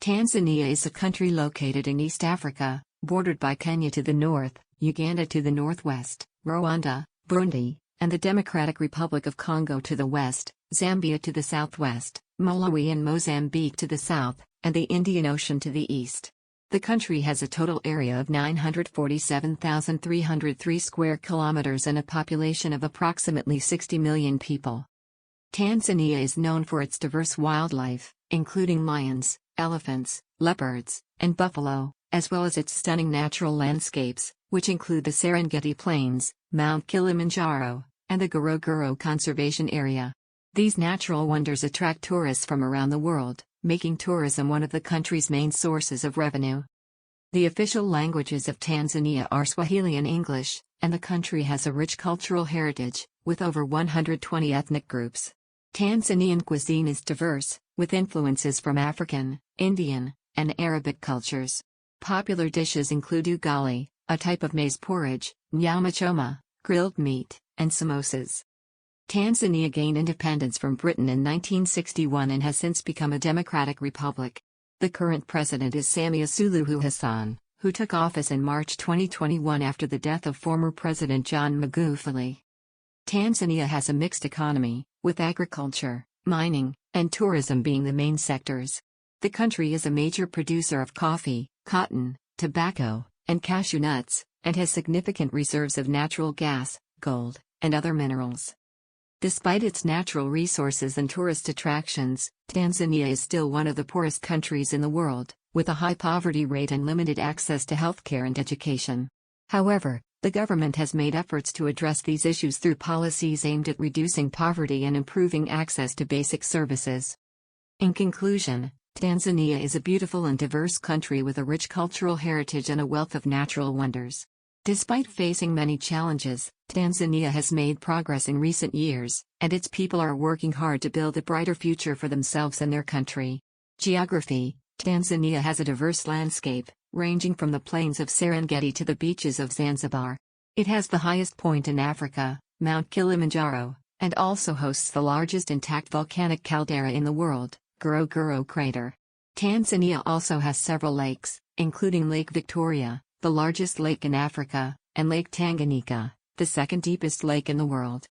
Tanzania is a country located in East Africa, bordered by Kenya to the north, Uganda to the northwest, Rwanda, Burundi, and the Democratic Republic of Congo to the west, Zambia to the southwest, Malawi and Mozambique to the south, and the Indian Ocean to the east. The country has a total area of 947,303 square kilometers and a population of approximately 60 million people. Tanzania is known for its diverse wildlife, including lions, elephants, leopards, and buffalo, as well as its stunning natural landscapes, which include the Serengeti Plains, Mount Kilimanjaro, and the Ngorongoro Conservation Area. These natural wonders attract tourists from around the world, making tourism one of the country's main sources of revenue. The official languages of Tanzania are Swahili and English, and the country has a rich cultural heritage, with over 120 ethnic groups. Tanzanian cuisine is diverse, with influences from African, Indian, and Arabic cultures. Popular dishes include ugali, a type of maize porridge, nyama choma, grilled meat, and samosas. Tanzania gained independence from Britain in 1961 and has since become a democratic republic. The current president is Samia Suluhu Hassan, who took office in March 2021 after the death of former President John Magufuli. Tanzania has a mixed economy, with agriculture, mining, and tourism being the main sectors. The country is a major producer of coffee, cotton, tobacco, and cashew nuts, and has significant reserves of natural gas, gold, and other minerals. Despite its natural resources and tourist attractions, Tanzania is still one of the poorest countries in the world, with a high poverty rate and limited access to healthcare and education. However, the government has made efforts to address these issues through policies aimed at reducing poverty and improving access to basic services. In conclusion, Tanzania is a beautiful and diverse country with a rich cultural heritage and a wealth of natural wonders. Despite facing many challenges, Tanzania has made progress in recent years, and its people are working hard to build a brighter future for themselves and their country. Geography: Tanzania has a diverse landscape, ranging from the plains of Serengeti to the beaches of Zanzibar. It has the highest point in Africa, Mount Kilimanjaro, and also hosts the largest intact volcanic caldera in the world, Ngorongoro Crater. Tanzania also has several lakes, including Lake Victoria, the largest lake in Africa, and Lake Tanganyika, the second deepest lake in the world.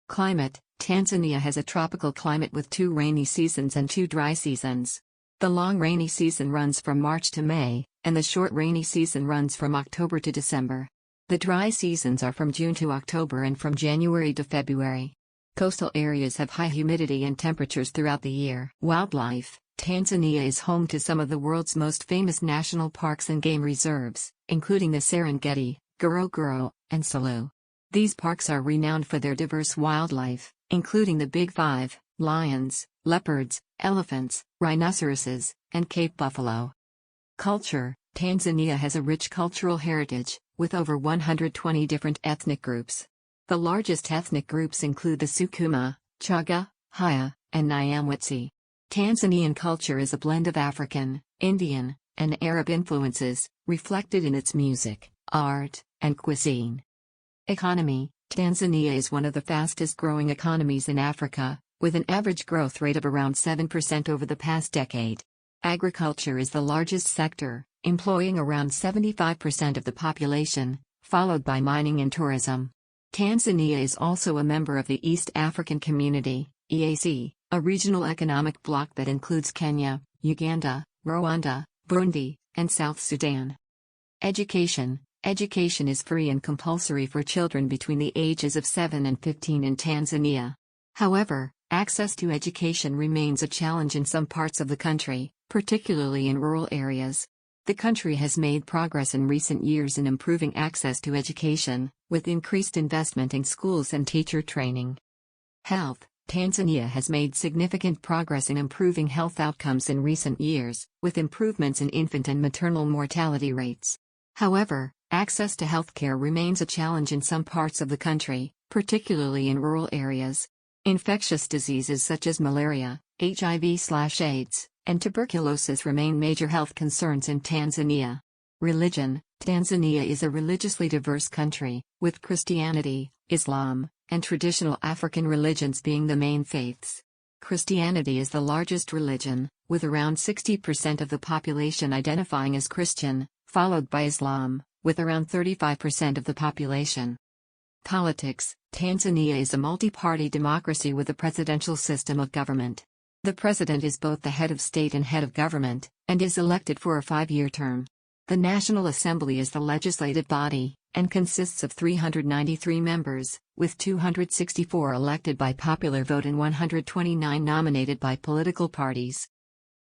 Climate: Tanzania has a tropical climate with 2 rainy seasons and 2 dry seasons. The long rainy season runs from March to May, and the short rainy season runs from October to December. The dry seasons are from June to October and from January to February. Coastal areas have high humidity and temperatures throughout the year. Wildlife: Tanzania is home to some of the world's most famous national parks and game reserves, including the Serengeti, Ngorongoro, and Selous. These parks are renowned for their diverse wildlife, including the Big Five: lions, leopards, elephants, rhinoceroses, and Cape buffalo. Culture: Tanzania has a rich cultural heritage, with over 120 different ethnic groups. The largest ethnic groups include the Sukuma, Chaga, Haya, and Nyamwezi. Tanzanian culture is a blend of African, Indian, and Arab influences, reflected in its music, art, and cuisine. Economy: Tanzania is one of the fastest-growing economies in Africa, with an average growth rate of around 7% over the past decade. Agriculture is the largest sector, employing around 75% of the population, followed by mining and tourism. Tanzania is also a member of the East African Community, EAC, a regional economic bloc that includes Kenya, Uganda, Rwanda, Burundi, and South Sudan. Education: Education is free and compulsory for children between the ages of 7 and 15 in Tanzania. However, access to education remains a challenge in some parts of the country, particularly in rural areas. The country has made progress in recent years in improving access to education, with increased investment in schools and teacher training. Health: Tanzania has made significant progress in improving health outcomes in recent years, with improvements in infant and maternal mortality rates. However, access to healthcare remains a challenge in some parts of the country, particularly in rural areas. Infectious diseases such as malaria, HIV/AIDS, and tuberculosis remain major health concerns in Tanzania. Religion: Tanzania is a religiously diverse country, with Christianity, Islam, and traditional African religions being the main faiths. Christianity is the largest religion, with around 60% of the population identifying as Christian, followed by Islam, with around 35% of the population. Politics. Tanzania is a multi-party democracy with a presidential system of government. The president is both the head of state and head of government, and is elected for a 5-year term. The National Assembly is the legislative body, and consists of 393 members, with 264 elected by popular vote and 129 nominated by political parties.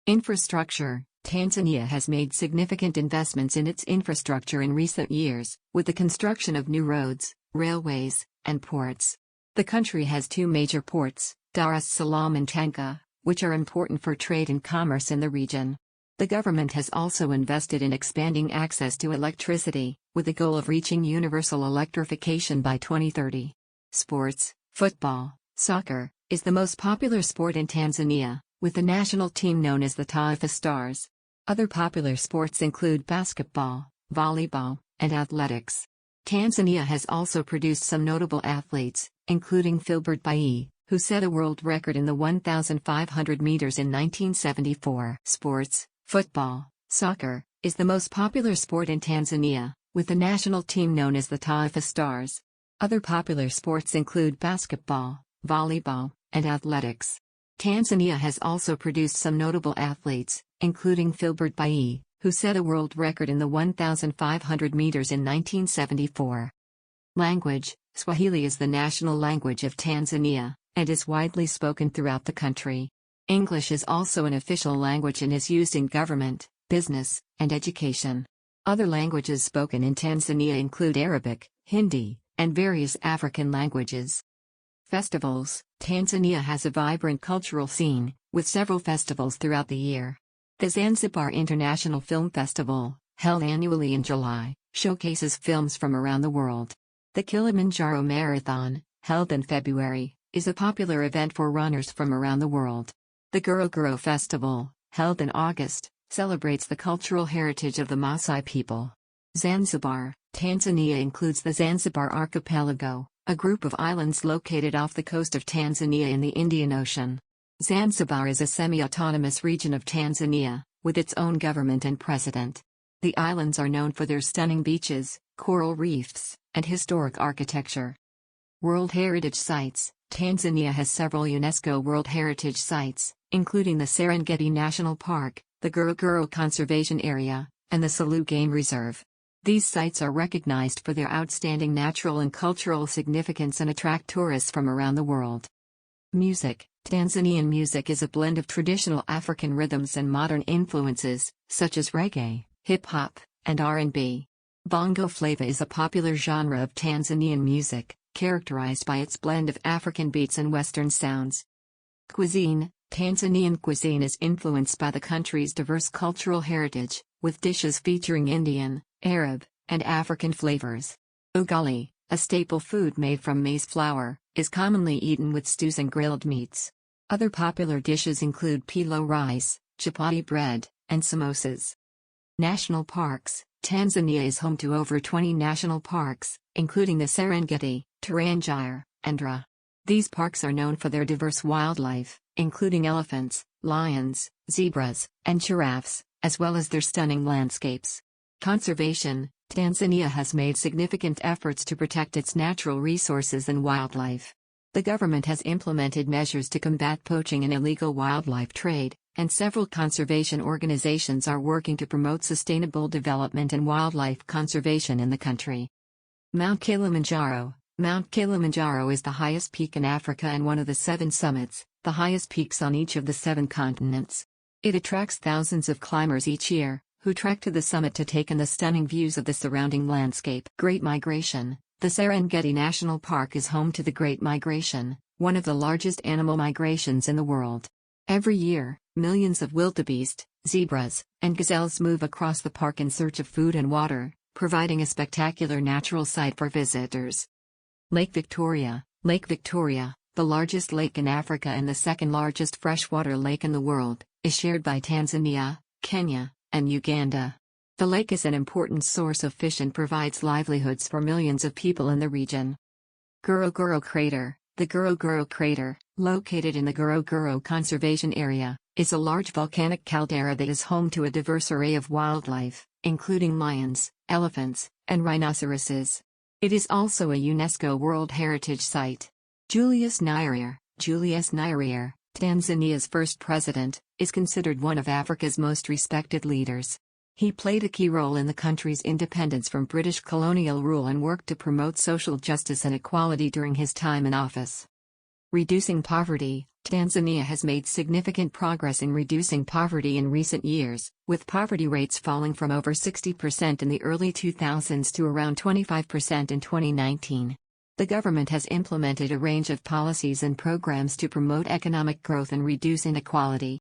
Infrastructure. Tanzania has made significant investments in its infrastructure in recent years, with the construction of new roads, railways, and ports. The country has 2 major ports, Dar es Salaam and Tanga, which are important for trade and commerce in the region. The government has also invested in expanding access to electricity, with the goal of reaching universal electrification by 2030. Sports. Football, soccer, is the most popular sport in Tanzania, with the national team known as the Taifa Stars. Other popular sports include basketball, volleyball, and athletics. Tanzania has also produced some notable athletes, including Filbert Bayi, who set a world record in the 1,500 meters in 1974. Sports. Football, soccer, is the most popular sport in Tanzania, with the national team known as the Taifa Stars. Other popular sports include basketball, volleyball, and athletics. Tanzania has also produced some notable athletes, including Filbert Bayi, who set a world record in the 1,500 meters in 1974. Language. Swahili is the national language of Tanzania, and is widely spoken throughout the country. English is also an official language and is used in government, business, and education. Other languages spoken in Tanzania include Arabic, Hindi, and various African languages. Festivals. Tanzania has a vibrant cultural scene, with several festivals throughout the year. The Zanzibar International Film Festival, held annually in July, showcases films from around the world. The Kilimanjaro Marathon, held in February, is a popular event for runners from around the world. The Ngorongoro Festival, held in August, celebrates the cultural heritage of the Maasai people. Zanzibar. Tanzania includes the Zanzibar Archipelago, a group of islands located off the coast of Tanzania in the Indian Ocean. Zanzibar is a semi-autonomous region of Tanzania, with its own government and president. The islands are known for their stunning beaches, coral reefs, and historic architecture. World Heritage Sites. Tanzania has several UNESCO World Heritage Sites, including the Serengeti National Park, the Ngorongoro Conservation Area, and the Selous Game Reserve. These sites are recognized for their outstanding natural and cultural significance and attract tourists from around the world. Music. Tanzanian music is a blend of traditional African rhythms and modern influences, such as reggae, hip-hop, and R&B. Bongo flava is a popular genre of Tanzanian music, characterized by its blend of African beats and Western sounds. Cuisine. Tanzanian cuisine is influenced by the country's diverse cultural heritage, with dishes featuring Indian, Arab, and African flavors. Ugali, a staple food made from maize flour, is commonly eaten with stews and grilled meats. Other popular dishes include pilo rice, chapati bread, and samosas. National parks. Tanzania is home to over 20 national parks, including the Serengeti, Tarangire, and Ndera. These parks are known for their diverse wildlife, including elephants, lions, zebras, and giraffes, as well as their stunning landscapes. Conservation. Tanzania has made significant efforts to protect its natural resources and wildlife. The government has implemented measures to combat poaching and illegal wildlife trade, and several conservation organizations are working to promote sustainable development and wildlife conservation in the country. Mount Kilimanjaro. Mount Kilimanjaro is the highest peak in Africa and one of the 7 summits, the highest peaks on each of the 7 continents. It attracts thousands of climbers each year, who trek to the summit to take in the stunning views of the surrounding landscape. Great Migration. The Serengeti National Park is home to the Great Migration, one of the largest animal migrations in the world. Every year, millions of wildebeest, zebras, and gazelles move across the park in search of food and water, providing a spectacular natural sight for visitors. Lake Victoria. Lake Victoria, the largest lake in Africa and the second largest freshwater lake in the world, is shared by Tanzania, Kenya, and Uganda. The lake is an important source of fish and provides livelihoods for millions of people in the region. Ngorongoro Crater. The Ngorongoro Crater, located in the Ngorongoro Conservation Area, is a large volcanic caldera that is home to a diverse array of wildlife, including lions, elephants, and rhinoceroses. It is also a UNESCO World Heritage Site. Julius Nyerere, Tanzania's first president, is considered one of Africa's most respected leaders. He played a key role in the country's independence from British colonial rule and worked to promote social justice and equality during his time in office. Reducing poverty. Tanzania has made significant progress in reducing poverty in recent years, with poverty rates falling from over 60% in the early 2000s to around 25% in 2019. The government has implemented a range of policies and programs to promote economic growth and reduce inequality.